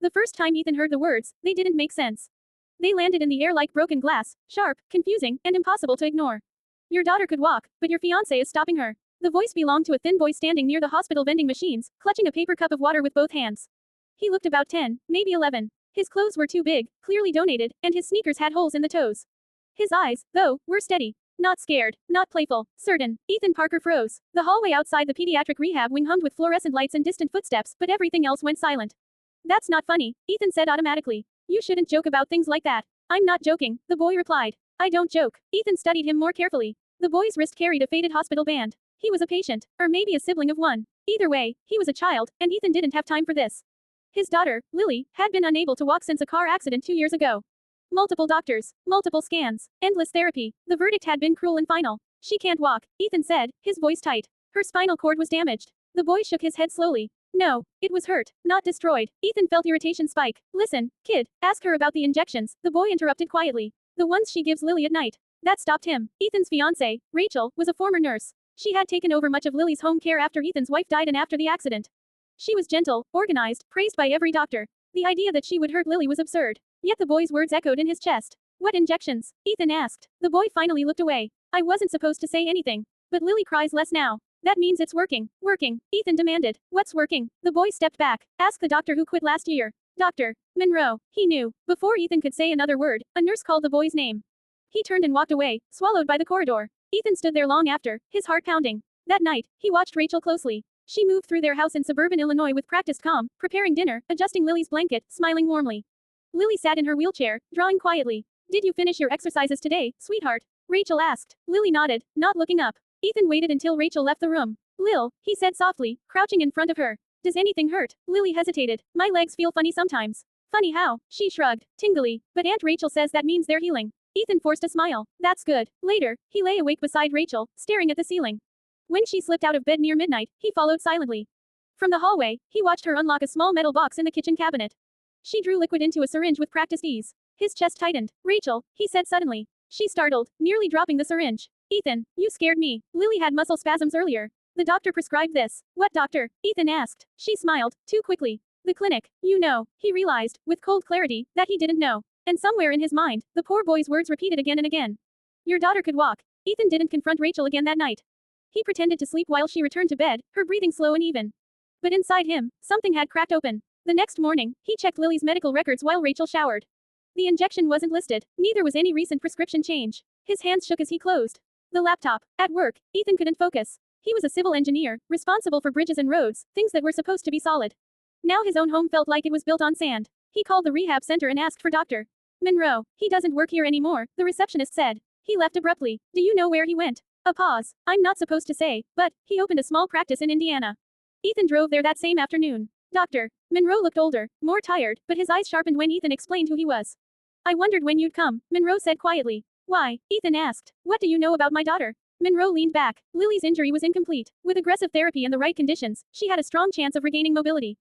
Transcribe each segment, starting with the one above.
The first time Ethan heard the words, they didn't make sense. They landed in the air like broken glass, sharp, confusing, and impossible to ignore. Your daughter could walk, but your fiancé is stopping her. The voice belonged to a thin boy standing near the hospital vending machines, clutching a paper cup of water with both hands. He looked about 10, maybe 11. His clothes were too big, clearly donated, and his sneakers had holes in the toes. His eyes, though, were steady. Not scared, not playful, certain. Ethan Parker froze. The hallway outside the pediatric rehab wing hummed with fluorescent lights and distant footsteps, but everything else went silent. That's not funny, Ethan said automatically. You shouldn't joke about things like that. I'm not joking, the boy replied. I don't joke. Ethan studied him more carefully. The boy's wrist carried a faded hospital band. He was a patient, or maybe a sibling of one. Either way, he was a child, and Ethan didn't have time for this. His daughter, Lily, had been unable to walk since a car accident 2 years ago. Multiple doctors, multiple scans, endless therapy. The verdict had been cruel and final. She can't walk, Ethan said, his voice tight. Her spinal cord was damaged. The boy shook his head slowly. No, it was hurt, not destroyed. Ethan felt irritation spike. Listen, kid, ask her about the injections, the boy interrupted quietly. The ones she gives Lily at night. That stopped him. Ethan's fiancée, Rachel, was a former nurse. She had taken over much of Lily's home care after Ethan's wife died and after the accident. She was gentle, organized, praised by every doctor. The idea that she would hurt Lily was absurd. Yet the boy's words echoed in his chest. What injections? Ethan asked. The boy finally looked away. I wasn't supposed to say anything. But Lily cries less now. That means it's working. Working, Ethan demanded. What's working? The boy stepped back. Ask the doctor who quit last year. Dr. Monroe. He knew. Before Ethan could say another word, a nurse called the boy's name. He turned and walked away, swallowed by the corridor. Ethan stood there long after, his heart pounding. That night, he watched Rachel closely. She moved through their house in suburban Illinois with practiced calm, preparing dinner, adjusting Lily's blanket, smiling warmly. Lily sat in her wheelchair, drawing quietly. Did you finish your exercises today, sweetheart? Rachel asked. Lily nodded, not looking up. Ethan waited until Rachel left the room. Lil, he said softly, crouching in front of her. Does anything hurt? Lily hesitated. My legs feel funny sometimes. Funny how? She shrugged, tingly. But Aunt Rachel says that means they're healing. Ethan forced a smile. That's good. Later, he lay awake beside Rachel, staring at the ceiling. When she slipped out of bed near midnight, he followed silently. From the hallway, he watched her unlock a small metal box in the kitchen cabinet. She drew liquid into a syringe with practiced ease. His chest tightened. Rachel, he said suddenly. She startled, nearly dropping the syringe. Ethan, you scared me. Lily had muscle spasms earlier. The doctor prescribed this. What doctor? Ethan asked. She smiled, too quickly. The clinic. You know, he realized, with cold clarity, that he didn't know. And somewhere in his mind, the poor boy's words repeated again and again. Your daughter could walk. Ethan didn't confront Rachel again that night. He pretended to sleep while she returned to bed, her breathing slow and even. But inside him, something had cracked open. The next morning, he checked Lily's medical records while Rachel showered. The injection wasn't listed, neither was any recent prescription change. His hands shook as he closed the laptop. At work, Ethan couldn't focus. He was a civil engineer, responsible for bridges and roads, things that were supposed to be solid. Now his own home felt like it was built on sand. He called the rehab center and asked for Dr. Monroe. He doesn't work here anymore, the receptionist said. He left abruptly. Do you know where he went? A pause. I'm not supposed to say, but he opened a small practice in Indiana. Ethan drove there that same afternoon. Dr. Monroe looked older, more tired, but his eyes sharpened when Ethan explained who he was. I wondered when you'd come, Monroe said quietly. Why? Ethan asked. What do you know about my daughter? Monroe leaned back. Lily's injury was incomplete. With aggressive therapy and the right conditions, she had a strong chance of regaining mobility.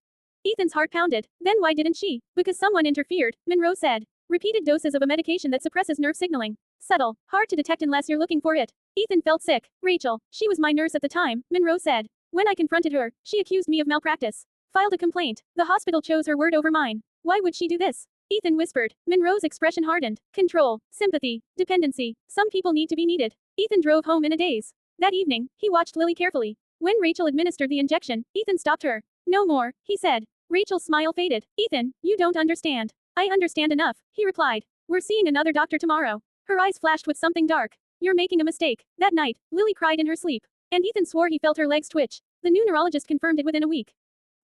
Ethan's heart pounded. Then why didn't she? Because someone interfered, Monroe said. Repeated doses of a medication that suppresses nerve signaling. Subtle, hard to detect unless you're looking for it. Ethan felt sick. Rachel, she was my nurse at the time, Monroe said. When I confronted her, she accused me of malpractice. Filed a complaint. The hospital chose her word over mine. Why would she do this? Ethan whispered. Monroe's expression hardened. Control, sympathy, dependency. Some people need to be needed. Ethan drove home in a daze. That evening, he watched Lily carefully. When Rachel administered the injection, Ethan stopped her. No more, he said. Rachel's smile faded. Ethan, you don't understand. I understand enough, he replied. We're seeing another doctor tomorrow. Her eyes flashed with something dark. You're making a mistake. That night, Lily cried in her sleep. And Ethan swore he felt her legs twitch. The new neurologist confirmed it within a week.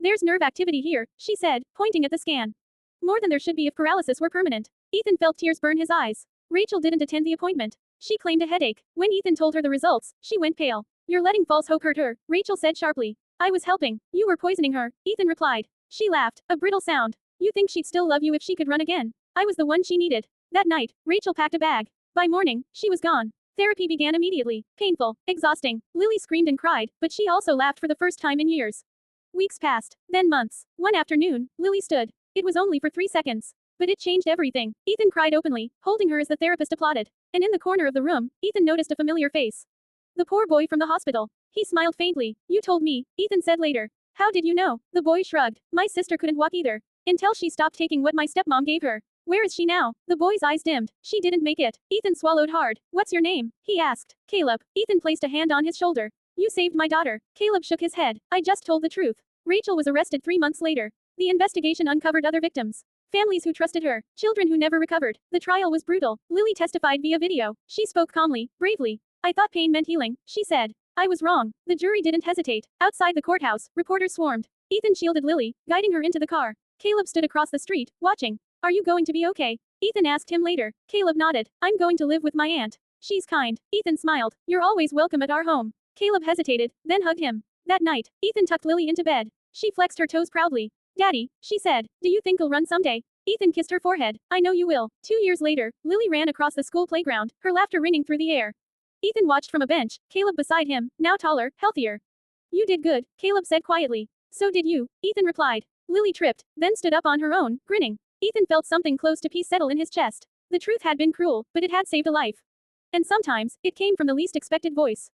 There's nerve activity here, she said, pointing at the scan. More than there should be if paralysis were permanent. Ethan felt tears burn his eyes. Rachel didn't attend the appointment. She claimed a headache. When Ethan told her the results, she went pale. You're letting false hope hurt her, Rachel said sharply. I was helping. You were poisoning her, Ethan replied. She laughed, a brittle sound. You think she'd still love you if she could run again? I was the one she needed. That night, Rachel packed a bag. By morning, she was gone. Therapy began immediately. Painful, exhausting. Lily screamed and cried, but she also laughed for the first time in years. Weeks passed, then months. One afternoon, Lily stood. It was only for 3 seconds. But it changed everything. Ethan cried openly, holding her as the therapist applauded. And in the corner of the room, Ethan noticed a familiar face. The poor boy from the hospital. He smiled faintly. You told me, Ethan said later. How did you know? The boy shrugged. My sister couldn't walk either. Until she stopped taking what my stepmom gave her. Where is she now? The boy's eyes dimmed. She didn't make it. Ethan swallowed hard. What's your name? He asked. Caleb. Ethan placed a hand on his shoulder. You saved my daughter. Caleb shook his head. I just told the truth. Rachel was arrested 3 months later. The investigation uncovered other victims. Families who trusted her. Children who never recovered. The trial was brutal. Lily testified via video. She spoke calmly, bravely. I thought pain meant healing, she said. I was wrong. The jury didn't hesitate. Outside the courthouse, reporters swarmed. Ethan shielded Lily, guiding her into the car. Caleb stood across the street, watching. Are you going to be okay? Ethan asked him later. Caleb nodded. I'm going to live with my aunt. She's kind. Ethan smiled. You're always welcome at our home. Caleb hesitated, then hugged him. That night, Ethan tucked Lily into bed. She flexed her toes proudly. Daddy, she said, do you think I'll run someday? Ethan kissed her forehead. I know you will. 2 years later, Lily ran across the school playground, her laughter ringing through the air. Ethan watched from a bench, Caleb beside him, now taller, healthier. You did good, Caleb said quietly. So did you, Ethan replied. Lily tripped, then stood up on her own, grinning. Ethan felt something close to peace settle in his chest. The truth had been cruel, but it had saved a life. And sometimes, it came from the least expected voice.